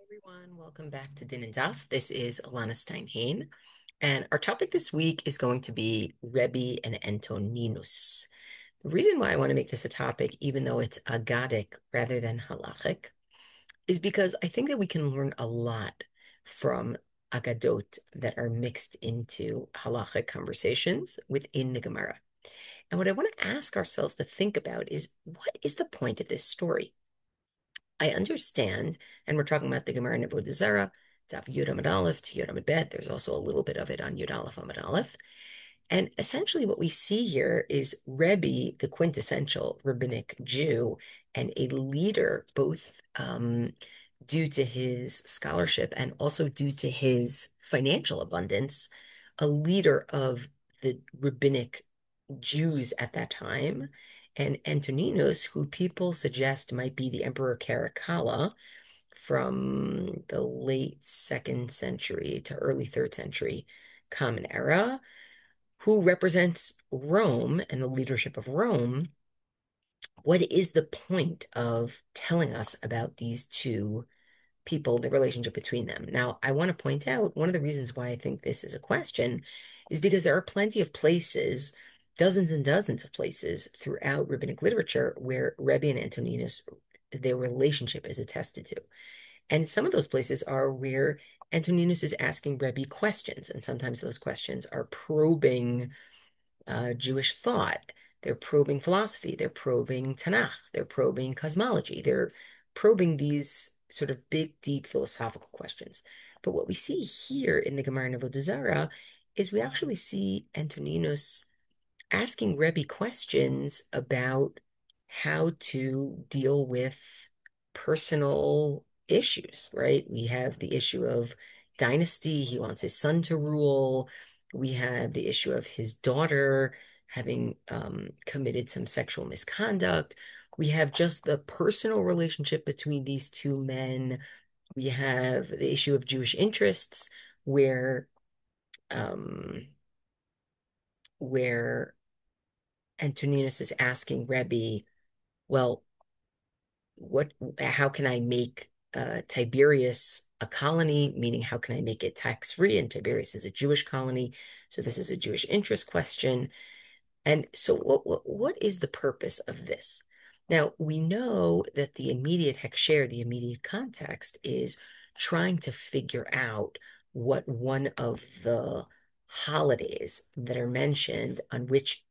Everyone, welcome back to Din and Daf. This is Elana Stein Hain, and our topic this week is going to be Rebbe and Antoninus. The reason why I want to make this a topic, even though it's agadic rather than halachic, is because I think that we can learn a lot from agadot that are mixed into halachic conversations within the Gemara. And what I want to ask ourselves to think about is, what is the point of this story? I understand, and we're talking about the Gemara in avodah Zarah, Daf Yud Amud Aleph to Yud Amud Bet. There's also a little bit of it on Yud Aleph Amud Aleph. And essentially what we see here is Rebbe, the quintessential rabbinic Jew, and a leader, both due to his scholarship and also due to his financial abundance, a leader of the rabbinic Jews at that time, and Antoninus, who people suggest might be the Emperor Caracalla from the late second century to early third century Common Era, who represents Rome and the leadership of Rome. What is the point of telling us about these two people, the relationship between them? Now, I want to point out one of the reasons why I think this is a question is because there are plenty of places, dozens and dozens of places throughout rabbinic literature where Rebbe and Antoninus, their relationship is attested to. And some of those places are where Antoninus is asking Rebbe questions, and sometimes those questions are probing Jewish thought. They're probing philosophy. They're probing Tanakh. They're probing cosmology. They're probing these sort of big, deep philosophical questions. But what we see here in the Gemara in avodah Zarah is we actually see Antoninus asking Rebbe questions about how to deal with personal issues, right? We have the issue of dynasty. He wants his son to rule. We have the issue of his daughter having committed some sexual misconduct. We have just the personal relationship between these two men. We have the issue of Jewish interests, where um, where Antoninus is asking Rebbe, well, how can I make Tiberias a colony? Meaning, how can I make it tax-free? And Tiberias is a Jewish colony, so this is a Jewish interest question. And so, what is the purpose of this? Now, we know that the immediate hekshare, the immediate context, is trying to figure out what one of the holidays that are mentioned on which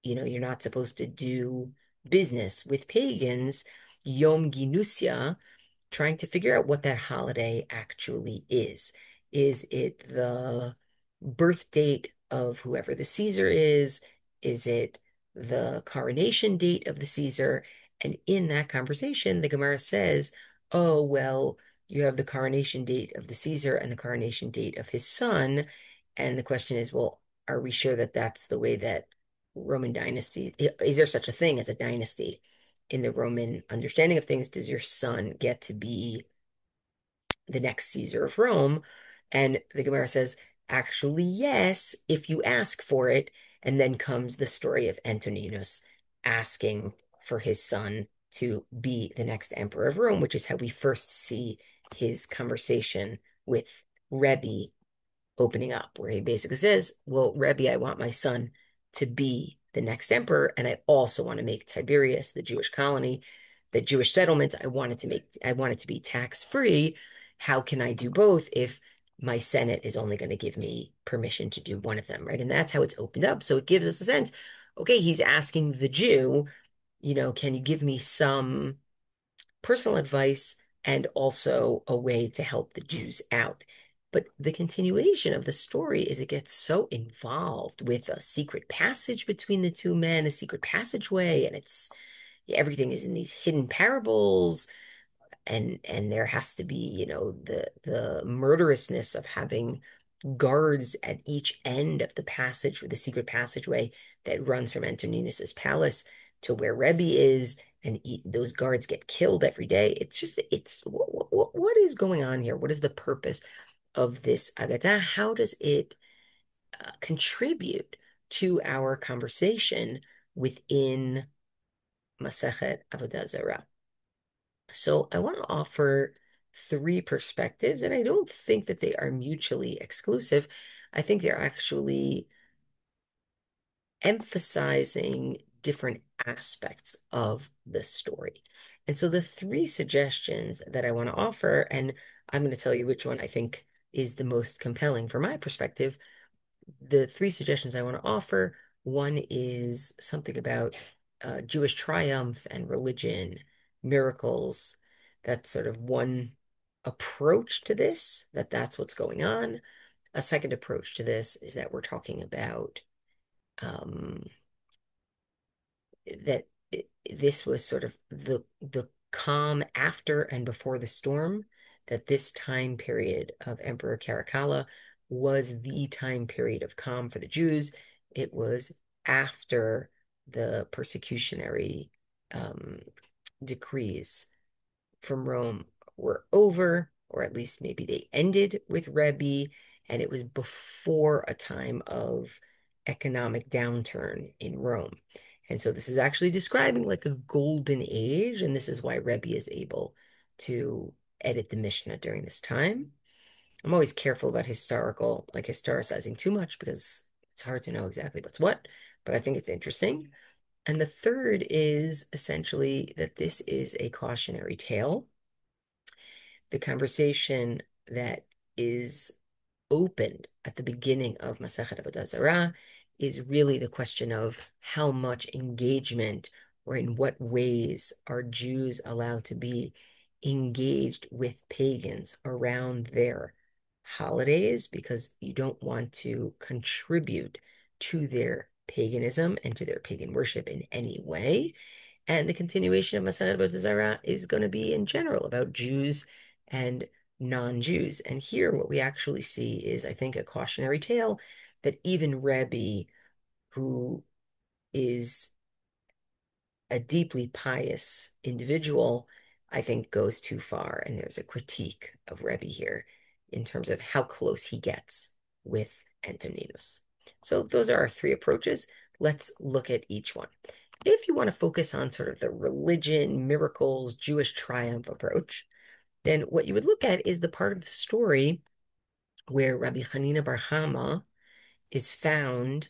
you're not supposed to do business with pagans, Yom Ginusia, trying to figure out what that holiday actually is. Is it the birth date of whoever the Caesar is? Is it the coronation date of the Caesar? And in that conversation, the Gemara says, oh, well, you have the coronation date of the Caesar and the coronation date of his son. And the question is, well, are we sure that that's the way that Roman dynasty, is there such a thing as a dynasty? In the Roman understanding of things, does your son get to be the next Caesar of Rome? And the Gemara says, actually, yes, if you ask for it. And then comes the story of Antoninus asking for his son to be the next emperor of Rome, which is how we first see his conversation with Rebbe opening up, where he basically says, well, Rebbe, I want my son to be the next emperor, and I also want to make Tiberias, the Jewish colony, the Jewish settlement, I want it to be tax-free. How can I do both if my Senate is only going to give me permission to do one of them, right? And that's how it's opened up. So it gives us a sense, okay, he's asking the Jew, can you give me some personal advice and also a way to help the Jews out? But the continuation of the story is it gets so involved with a secret passage between the two men, a secret passageway, and everything is in these hidden parables, and there has to be, the murderousness of having guards at each end of the passage, with the secret passageway that runs from Antoninus's palace to where Rebbe is, and those guards get killed every day. What is going on here? What is the purpose of this Agadah? How does it contribute to our conversation within masechet avodah Zarah? So I want to offer three perspectives, and I don't think that they are mutually exclusive. I think they're actually emphasizing different aspects of the story. And so the three suggestions that I want to offer, and I'm going to tell you which one I think is the most compelling from my perspective. The three suggestions I want to offer, one is something about Jewish triumph and religion, miracles. That's sort of one approach to this, that's what's going on. A second approach to this is that we're talking about um, that this was sort of the calm after and before the storm, that this time period of Emperor Caracalla was the time period of calm for the Jews. It was after the persecutionary um, decrees from Rome were over, or at least maybe they ended with Rebbe, and it was before a time of economic downturn in Rome. And so this is actually describing like a golden age, and this is why Rebbe is able to edit the Mishnah during this time. I'm always careful about historicizing too much because it's hard to know exactly what's what, but I think it's interesting. And the third is essentially that this is a cautionary tale. The conversation that is opened at the beginning of masechet avodah Zarah is really the question of how much engagement or in what ways are Jews allowed to be engaged with pagans around their holidays, because you don't want to contribute to their paganism and to their pagan worship in any way. And the continuation of Masechet Avodah Zarah is going to be in general about Jews and non-Jews. And here, what we actually see is, I think, a cautionary tale that even Rebbe, who is a deeply pious individual, I think goes too far. And there's a critique of Rebbe here in terms of how close he gets with Antoninus. So those are our three approaches. Let's look at each one. If you want to focus on sort of the religion, miracles, Jewish triumph approach, then what you would look at is the part of the story where Rabbi Hanina bar Chama is found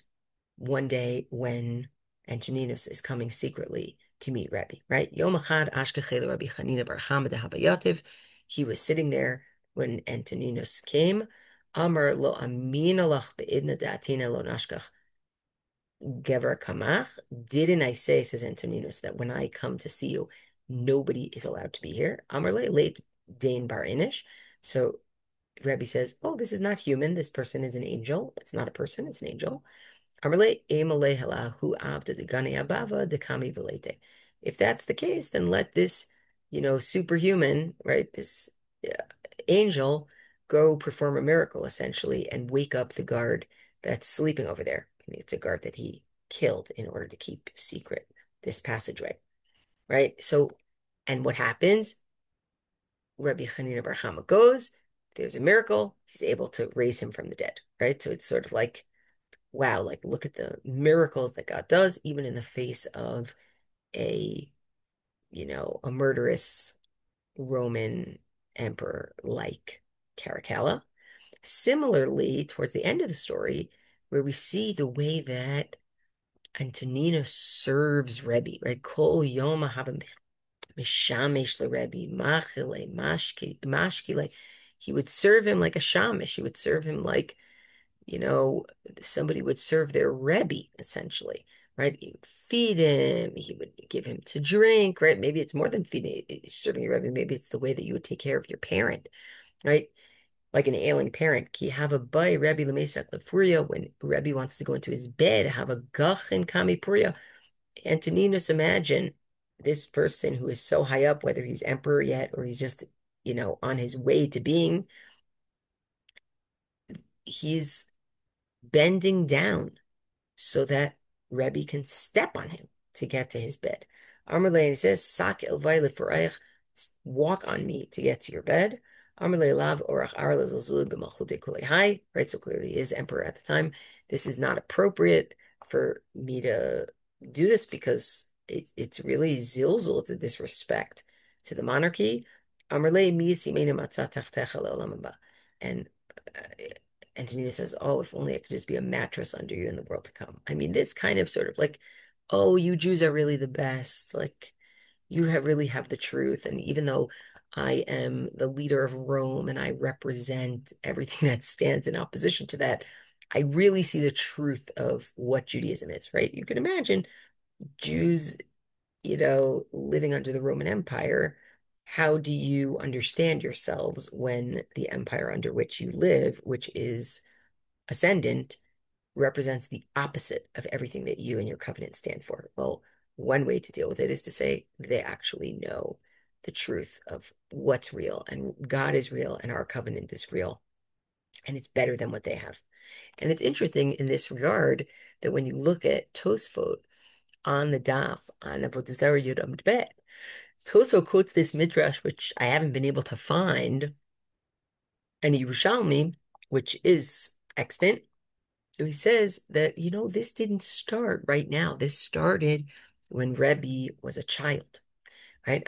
one day when Antoninus is coming secretly to meet Rebbe, right? Yom Echad Ashkechel Rabbi Hanina bar Chama de Habayativ. He was sitting there when Antoninus came. Amar lo amin alach be'idna da'atina lo nashkach Gever Kamach. Didn't I say, says Antoninus, that when I come to see you, nobody is allowed to be here? Amarle late Dane Bar Inish. So Rebbe says, oh, this is not human. This person is an angel. It's not a person, it's an angel. Amarle Emale Hu Avda de Gani Abava de Kami Velete. If that's the case, then let this, superhuman, right, this angel go perform a miracle essentially and wake up the guard that's sleeping over there. It's a guard that he killed in order to keep secret this passageway, right? So, and what happens? Rabbi Hanina bar Chama goes, there's a miracle, he's able to raise him from the dead, right? So it's sort of like, wow, like look at the miracles that God does, even in the face of a, a murderous Roman emperor like Caracalla. Similarly, towards the end of the story, where we see the way that Antoninus serves Rebbe, right? Kol yom haba mishamesh leRebbe, machile, mashkile. He would serve him like a shamish. He would serve him like, you know, somebody would serve their Rebbe, essentially, right? He would feed him, he would give him to drink, right? Maybe it's more than feeding, serving your Rebbe. Maybe it's the way that you would take care of your parent, right? Like an ailing parent. Ki have a bay Rebbe lemesak lefuria. When Rebbe wants to go into his bed, have a gach and kami puria. Antoninus, imagine this person who is so high up, whether he's emperor yet or he's just, on his way to being, he's bending down so that Rebbe can step on him to get to his bed. Amarle, and he says, Sak elvai leforeich, walk on me to get to your bed. Amarle lav orach arle zalzul b'malchute kulei hai. Right, so clearly he is emperor at the time. This is not appropriate for me to do this because it's really zilzul, it's a disrespect to the monarchy. Amarle mi yisimenu matzah tachtecha le'olam haba. And Antonina says, "Oh, if only I could just be a mattress under you in the world to come." I mean, this kind of sort of like, "Oh, you Jews are really the best. Like, you have really have the truth." And even though I am the leader of Rome and I represent everything that stands in opposition to that, I really see the truth of what Judaism is, right? You can imagine Jews, living under the Roman Empire. How do you understand yourselves when the empire under which you live, which is ascendant, represents the opposite of everything that you and your covenant stand for? Well, one way to deal with it is to say they actually know the truth of what's real, and God is real, and our covenant is real, and it's better than what they have. And it's interesting in this regard that when you look at Tosfot on the daf on avodah Zarah Yud Amud Bet, Tosfot quotes this midrash, which I haven't been able to find, and Yerushalmi, which is extant. So he says that, this didn't start right now. This started when Rebbe was a child, right?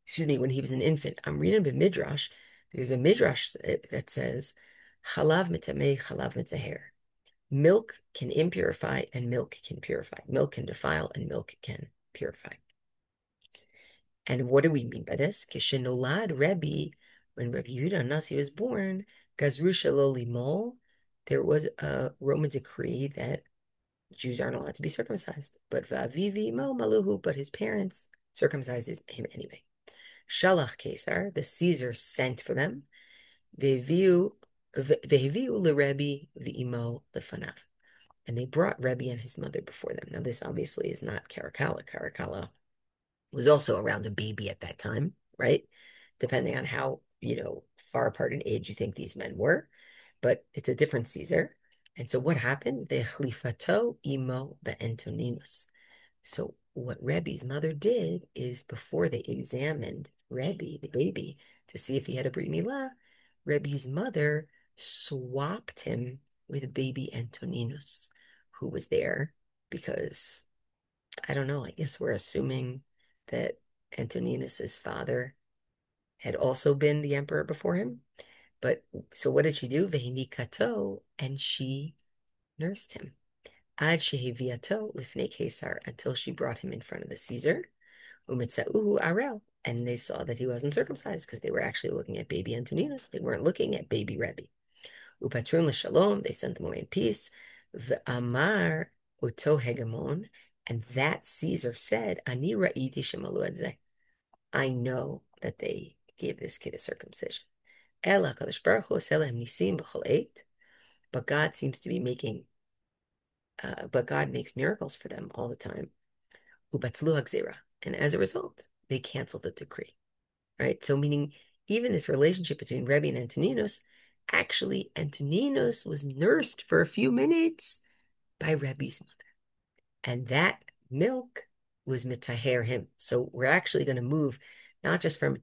Excuse me, when he was an infant. I'm reading a midrash. There's a midrash that says, "Chalav mitamei, chalav mitaher." Milk can impurify and milk can purify. Milk can defile and milk can purify. And what do we mean by this? Kishenolad Rebbe, when Rebbe Yehuda Nasi was born, Gazru Shelo Limol, there was a Roman decree that Jews aren't allowed to be circumcised. But Vavivi Mo Maluhu, but his parents circumcised him anyway. Shalach Caesar, the Caesar sent for them. Vehivu LeRebbe V'imo Lefanav. And they brought Rebbe and his mother before them. Now, this obviously is not Caracalla. Caracalla was also around a baby at that time, right? Depending on how, far apart in age you think these men were. But it's a different Caesar. And so what happens? Vechlifato imo be'Antoninus. So what Rebbe's mother did is before they examined Rebbe, the baby, to see if he had a brit milah, Rebbe's mother swapped him with baby Antoninus, who was there because, I don't know, I guess we're assuming that Antoninus's father had also been the emperor before him. But so what did she do? Vehini kato, and she nursed him. Ad sheheviato lifnei Caesar, until she brought him in front of the Caesar. Umitzauhu arel, and they saw that he wasn't circumcised because they were actually looking at baby Antoninus. They weren't looking at baby Rebbe. Upatrun l'shalom, they sent them away in peace. V'amar uto hegemon, and that Caesar said, Ani ra'iti shemalu et zeh. I know that they gave this kid a circumcision. Ela kadosh baruch hu oseh lehem nisim b'chol eit, but God seems to be making, but God makes miracles for them all the time. Ubatlu hagzera, and as a result, they canceled the decree. Right? So meaning even this relationship between Rebbe and Antoninus, actually Antoninus was nursed for a few minutes by Rebbe's mother. And that milk was mitaher him. So we're actually going to move not just from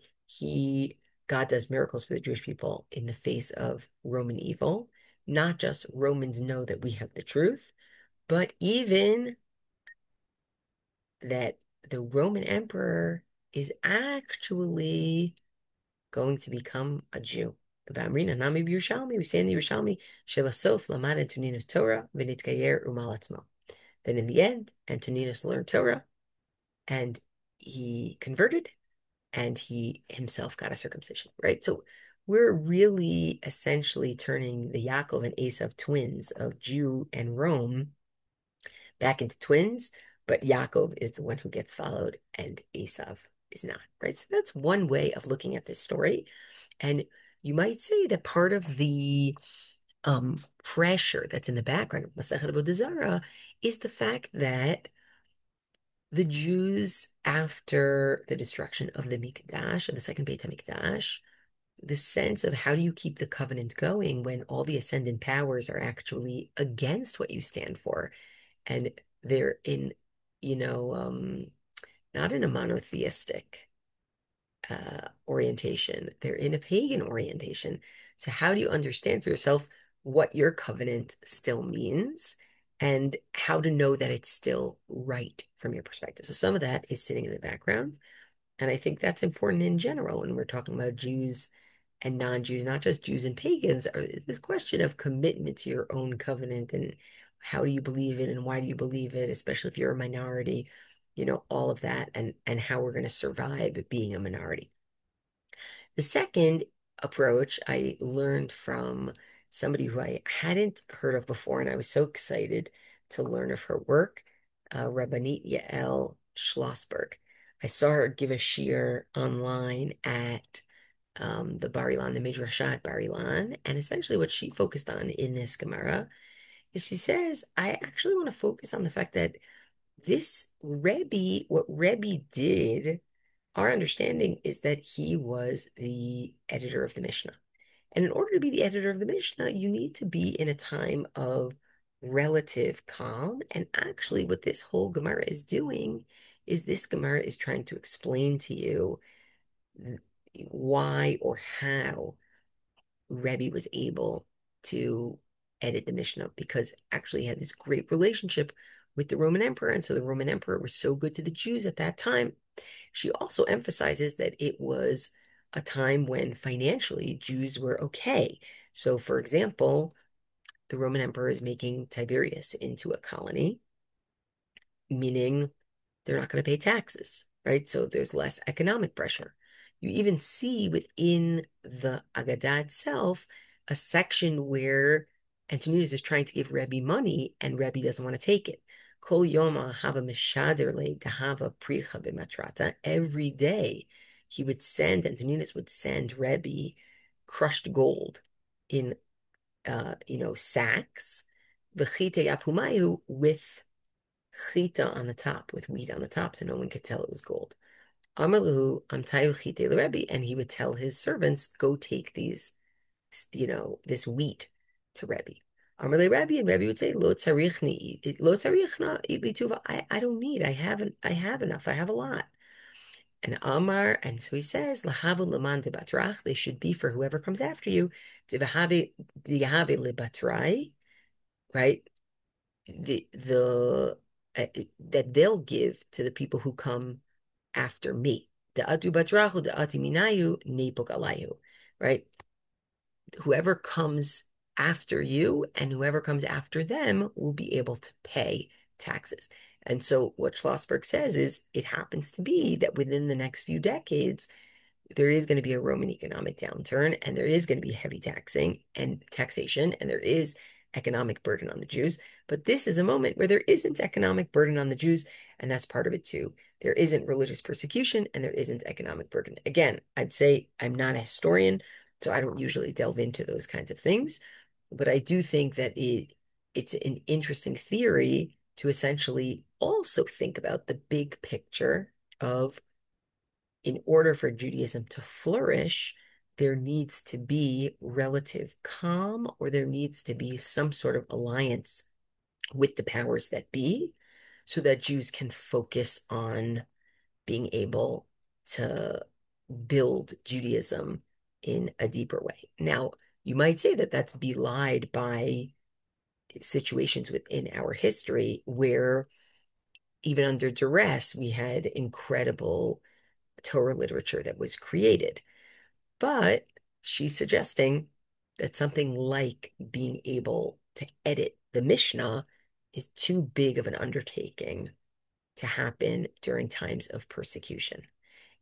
God does miracles for the Jewish people in the face of Roman evil, not just Romans know that we have the truth, but even that the Roman emperor is actually going to become a Jew. Ba'amrina nami b'Yerushalmi, we say in the Yerushalmi, shelasof lamad Antoninus Torah v'nitgayer umal atzmo. Then in the end, Antoninus learned Torah, and he converted, and he himself got a circumcision, right? So we're really essentially turning the Yaakov and Esav twins of Jew and Rome back into twins, but Yaakov is the one who gets followed, and Esav is not, right? So that's one way of looking at this story. And you might say that part of the pressure that's in the background of masechet avodah Zarah is the fact that the Jews, after the destruction of the Mikdash, of the second Beit HaMikdash, the sense of how do you keep the covenant going when all the ascendant powers are actually against what you stand for, and they're in, not in a monotheistic orientation. They're in a pagan orientation. So how do you understand for yourself what your covenant still means and how to know that it's still right from your perspective? So some of that is sitting in the background. And I think that's important in general when we're talking about Jews and non-Jews, not just Jews and pagans, are this question of commitment to your own covenant and how do you believe it and why do you believe it, especially if you're a minority, all of that and how we're going to survive being a minority. The second approach I learned from somebody who I hadn't heard of before, and I was so excited to learn of her work, Rabbanit Yael Schlossberg. I saw her give a shiur online at the Bar Ilan, the Midrashah at Bar Ilan, and essentially what she focused on in this Gemara is she says, I actually want to focus on the fact that this Rebbe, what Rebbe did, our understanding is that he was the editor of the Mishnah. And in order to be the editor of the Mishnah, you need to be in a time of relative calm. And actually, what this whole Gemara is doing is this Gemara is trying to explain to you why or how Rebbe was able to edit the Mishnah because actually he had this great relationship with the Roman Emperor. And so the Roman Emperor was so good to the Jews at that time. She also emphasizes that it was a time when financially Jews were okay. So, for example, the Roman Emperor is making Tiberias into a colony, meaning they're not going to pay taxes, right? So there's less economic pressure. You even see within the Agadah itself a section where Antoninus is trying to give Rebbe money and Rebbe doesn't want to take it. Kol yoma hava mishader le dahava pricha b'matrata. Every day Antoninus would send Rebbe crushed gold in, sacks, v'chite yapumayu with chita on the top, with wheat on the top, so no one could tell it was gold. Amaluhu amtayu chite Rebbe, and he would tell his servants, go take these, this wheat to Rebbe. Amarle Rebbe, and Rebbe would say, lo tzarichni, lo tzarichna, itli tuva. I don't need, I have enough, I have a lot. And Amar, and so he says, lahavu leman de batrach, they should be for whoever comes after you, divahave le batrai, right? That they'll give to the people who come after me. Da'atu batrachu da'ati minayu nepok alayu, right? Whoever comes after you and whoever comes after them will be able to pay taxes. And so what Schlossberg says is it happens to be that within the next few decades, there is going to be a Roman economic downturn and there is going to be heavy taxation and there is economic burden on the Jews. But this is a moment where there isn't economic burden on the Jews, and that's part of it too. There isn't religious persecution and there isn't economic burden. Again, I'd say I'm not a historian, so I don't usually delve into those kinds of things, but I do think that it's an interesting theory to essentially also think about the big picture of in order for Judaism to flourish, there needs to be relative calm or there needs to be some sort of alliance with the powers that be so that Jews can focus on being able to build Judaism in a deeper way. Now, you might say that that's belied by situations within our history where even under duress, we had incredible Torah literature that was created. But she's suggesting that something like being able to edit the Mishnah is too big of an undertaking to happen during times of persecution.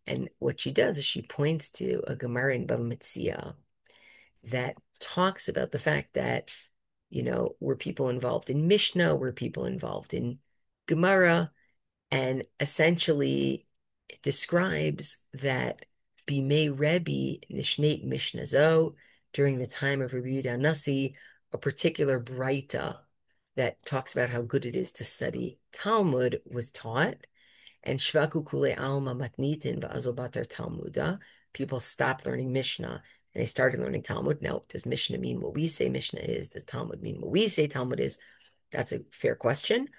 And what she does is she points to a Gemara in Bava Metzia that talks about the fact that, were people involved in Mishnah, were people involved in Gemara, and essentially it describes that Bimei Rebbe Nishneit Mishnazo, during the time of Rabbi Yehuda Nasi, a particular Braita that talks about how good it is to study Talmud was taught, and Shvaku Kule Alma Matnitin Va'azobatar Talmuda, people stopped learning Mishnah and they started learning Talmud. Now, does Mishnah mean what we say Mishnah is? Does Talmud mean what we say Talmud is? That's a fair question.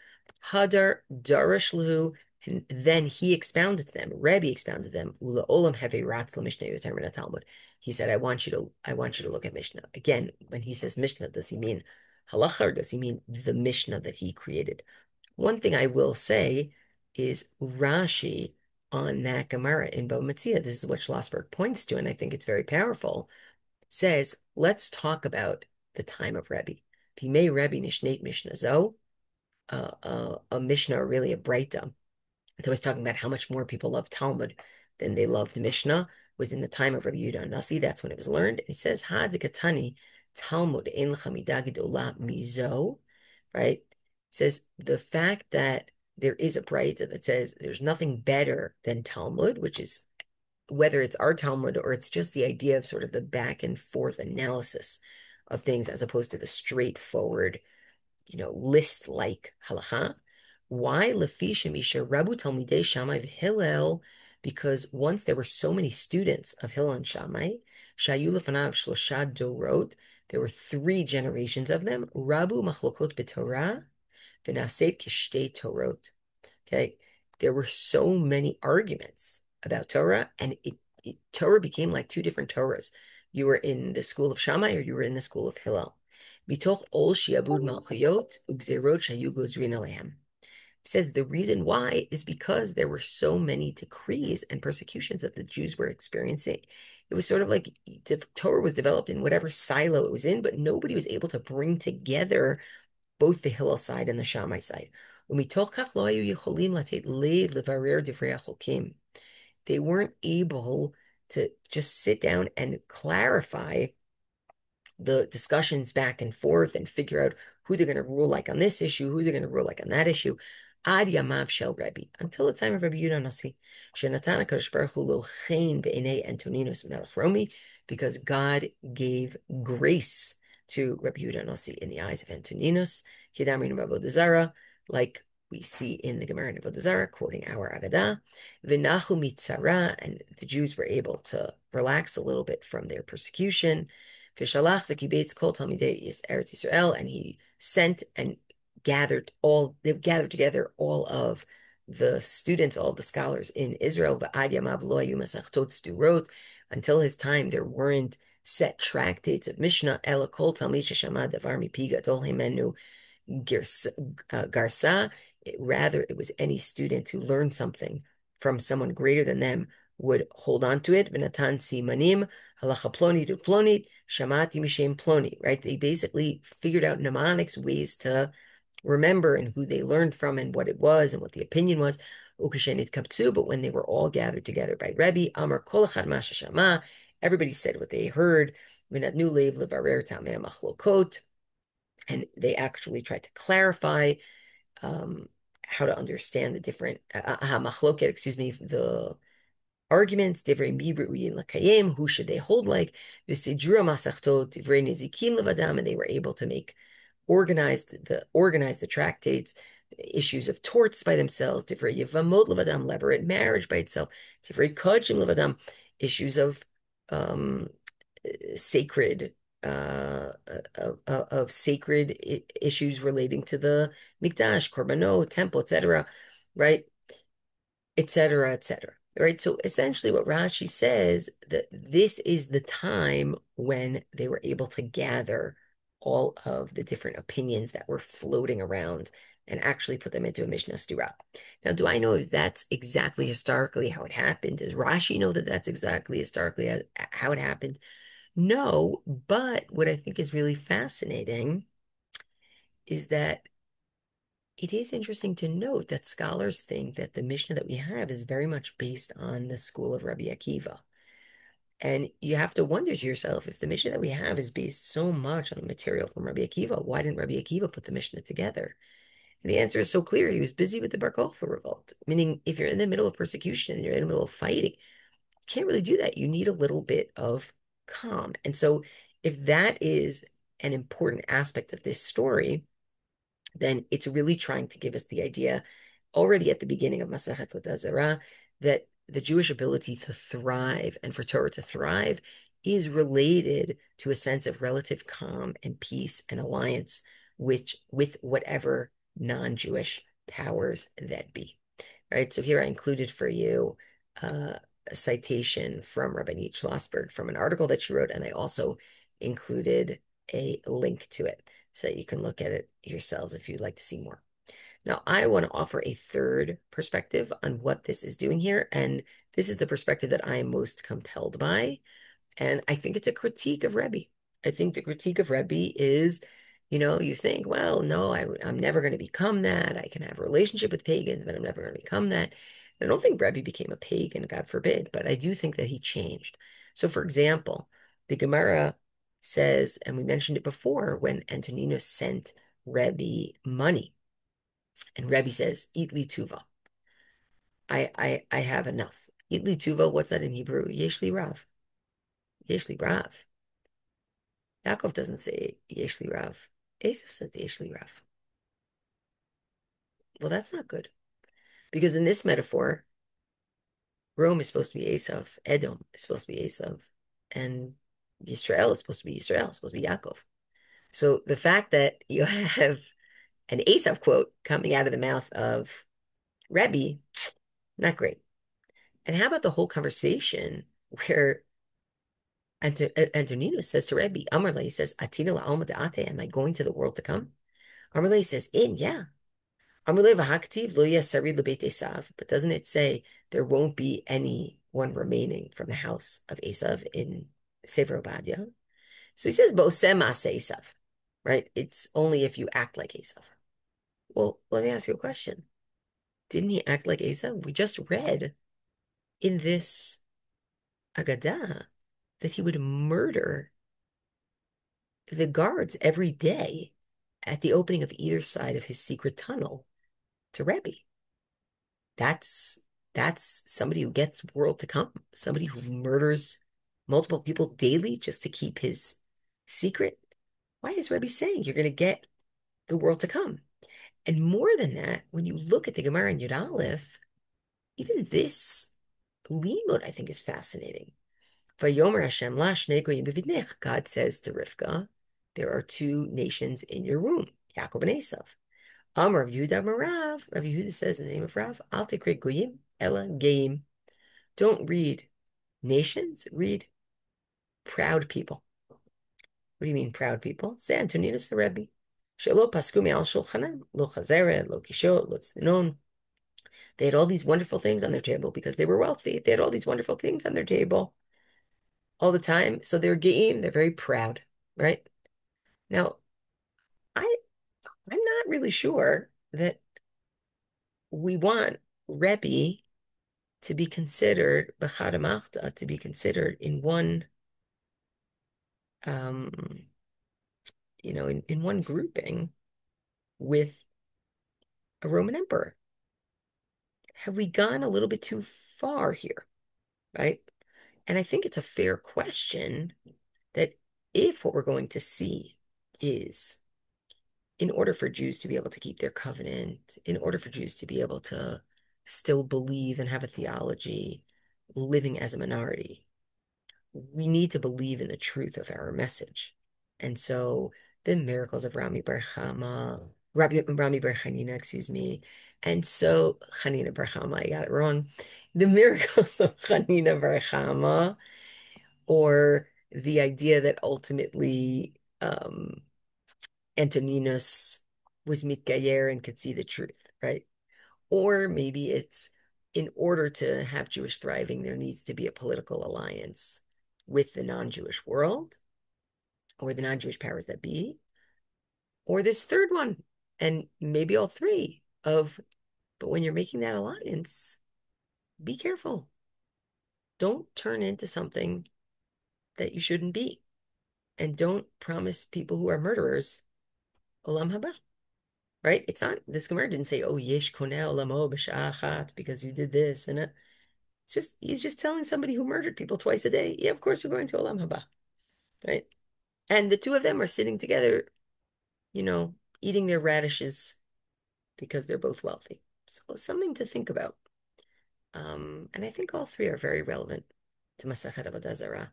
Hadar Darashlu, and then he expounded to them. Rebbe expounded to them. Ula Olam Heve Ratz Mishnah Yotermina Talmud. He said, I want you to look at Mishnah. Again, when he says Mishnah, does he mean Halakha or does he mean the Mishnah that he created? One thing I will say is Rashi on that Gemara in Bava Metzia, this is what Schlossberg points to, and I think it's very powerful, says, let's talk about the time of Rebbe. Bimei Rebbe Nishneit Mishnah Zo, a Mishnah, or really a Breita, that was talking about how much more people loved Talmud than they loved Mishnah, was in the time of Rabbi Yehuda Nasi. That's when it was learned. And he says, Hadikatani Talmud ein lecha midah gedola mizo, right? It says the fact that there is a Breita that says there's nothing better than Talmud, which is whether it's our Talmud or it's just the idea of sort of the back and forth analysis of things as opposed to the straightforward, list like Halakha. Why Lefisha Misha Rabu Talmidei Shammai Hillel? Because once there were so many students of Hillel and Shammai, Shayu Lefanav Shlosha Dorot, there were 3 generations of them. Rabu Machlokot B'Torah, V'Naset Kishtei Torot. Okay, there were so many arguments about Torah, and Torah became like 2 different Torahs. You were in the school of Shammai or you were in the school of Hillel. Mitoch ol shiabud malchuyot ugzerot shayu gozrin alehem. It says the reason why is because there were so many decrees and persecutions that the Jews were experiencing. It was sort of like Torah was developed in whatever silo it was in, but nobody was able to bring together both the Hillel side and the Shammai side. They weren't able to just sit down and clarify the discussions back and forth and figure out who they're going to rule like on this issue, who they're going to rule like on that issue. Ad yamav shel Rebbe, until the time of Rabbi Yehuda Nasi, shenatan HaKadosh Baruch Hu lo Hain be'enei Antoninus melech Romi, because God gave grace to Rabbi Yehuda Nasi in the eyes of Antoninus, Kedamrin avodah Zarah, like we see in the Gemara in avodah Zarah, quoting our Agadah, v'nachu mitzara, and the Jews were able to relax a little bit from their persecution. V'shalach v'kibetz kol talmidei Eretz Yisrael, and he sent and they gathered together all of the students, all of the scholars in Israel. V'ad yamav lo hayu masechtot sdurot, until his time there weren't set tractates of Mishnah. Ela kol talmid sheshama davar mipi gadol himenu garsa. Rather, it was any student who learned something from someone greater than them would hold on to it. V'natan simanim halacha ploni to ploni shamati mishem ploni. Right? They basically figured out mnemonics, ways to remember and who they learned from and what it was and what the opinion was. But when they were all gathered together by Rebbe, Amar kol echad ma sheshama, everybody said what they heard. V'natnu leiv levarer tamei machlokot, and they actually tried to clarify how to understand the different machloket, the arguments, divrei mibru'in l'kayim, who should they hold like, v'sidra masechtot, divrei nizikim levadam, and they were able to organize the tractates, issues of torts by themselves, divrei yevamot levadam, levirate marriage by itself, divrei kodshim levadam, issues of sacred issues relating to the mikdash, korbanot, temple, etc., right, etc., etc. Right. So essentially what Rashi says, that this is the time when they were able to gather all of the different opinions that were floating around and actually put them into a Mishnah Stura. Now, do I know if that's exactly historically how it happened? Does Rashi know that that's exactly historically how it happened? No, but what I think is really fascinating is that it is interesting to note that scholars think that the Mishnah that we have is very much based on the school of Rabbi Akiva. And you have to wonder to yourself, if the Mishnah that we have is based so much on the material from Rabbi Akiva, why didn't Rabbi Akiva put the Mishnah together? And the answer is so clear. He was busy with the Bar Kokhba revolt. Meaning, if you're in the middle of persecution and you're in the middle of fighting, you can't really do that. You need a little bit of calm. And so if that is an important aspect of this story, then it's really trying to give us the idea already at the beginning of masechet avodah Zarah that the Jewish ability to thrive and for Torah to thrive is related to a sense of relative calm and peace and alliance with whatever non-Jewish powers that be. Right. So here I included for you a citation from Rabbanit Schlossberg from an article that she wrote, and I also included a link to it so that you can look at it yourselves if you'd like to see more. Now, I want to offer a third perspective on what this is doing here, and this is the perspective that I am most compelled by. And I think it's a critique of Rebbe. I think the critique of Rebbe is, you think, well, no, I'm never going to become that. I can have a relationship with pagans, but I'm never going to become that. I don't think Rebbe became a pagan, God forbid, but I do think that he changed. So, for example, the Gemara says, and we mentioned it before, when Antoninus sent Rebbe money, and Rebbe says, "Eat li tuva." I have enough. Eat li tuva, what's that in Hebrew? Yesh li rav. Yesh li rav. Yaakov doesn't say Yesh li Rav. Esav says Yesh li Rav. Well, that's not good. Because in this metaphor, Rome is supposed to be Esav, Edom is supposed to be Esav, and Yisrael is supposed to be Yisrael, it's supposed to be Yaakov. So the fact that you have an Esav quote coming out of the mouth of Rebbe, not great. And how about the whole conversation where Antoninus says to Rebbe, Amarle, he says, Atina la'alma da'ate, am I going to the world to come? Amarle says, yeah. But doesn't it say there won't be anyone remaining from the house of Esav in Sefer Obadiah? So he says, Bosem Esav, right? It's only if you act like Esav. Well, let me ask you a question. Didn't he act like Esav? We just read in this Agadah that he would murder the guards every day at the opening of either side of his secret tunnel to Rebbe. That's that's somebody who gets world to come, somebody who murders multiple people daily just to keep his secret. Why is Rebbe saying you're going to get the world to come? And more than that, when you look at the Gemara in Yud Aleph, even this limud I think is fascinating. Vayomer Hashem la shnei goyim b'vidnech. God says to Rivka, there are two nations in your womb, Yaakov and Esav. Rav Yehuda Marav. Rav Yehuda says in the name of Rav, Al tekre goyim ela geim. Don't read nations, read proud people. What do you mean proud people? Say Antoninus for Rebbe. Shelo pasku me'al shulchanam, lo chazeret, lo kishot, lo tzninon. They had all these wonderful things on their table because they were wealthy. They had all these wonderful things on their table all the time. So they're geim, they're very proud, right? Now, I I'm not really sure that we want Rebbe to be considered b'chadamachta, to be considered in one, um, in one grouping with a Roman emperor. Have we gone a little bit too far here, right? And I think it's a fair question that if what we're going to see is in order for Jews to be able to keep their covenant, in order for Jews to be able to still believe and have a theology living as a minority, we need to believe in the truth of our message. And so the miracles of Rami Bar Chama, Rami Bar Chanina, excuse me. And so Chanina Bar Chama, I got it wrong. The miracles of Chanina Bar Chama, or the idea that ultimately Antoninus was mitgayer and could see the truth, right? Or maybe it's in order to have Jewish thriving, there needs to be a political alliance with the non-Jewish world or the non-Jewish powers that be, or this third one, and maybe all three of, but when you're making that alliance, be careful. Don't turn into something that you shouldn't be. And don't promise people who are murderers olam haba, right? It's not, this Gemara didn't say, oh, yesh koneh olamo b'sha'achat, because you did this. And it's just, he's just telling somebody who murdered people twice a day, yeah, of course you're going to olam haba, right? And the two of them are sitting together, eating their radishes because they're both wealthy. So something to think about. And I think all three are very relevant to masechet avodah Zarah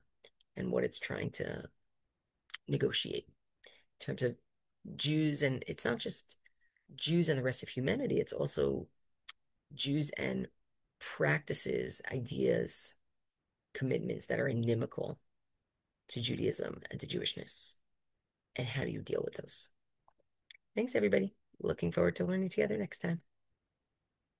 and what it's trying to negotiate in terms of Jews. And it's not just Jews and the rest of humanity, it's also Jews and practices, ideas, commitments that are inimical to Judaism and to Jewishness. And how do you deal with those? Thanks, everybody. looking forward to learning together next time.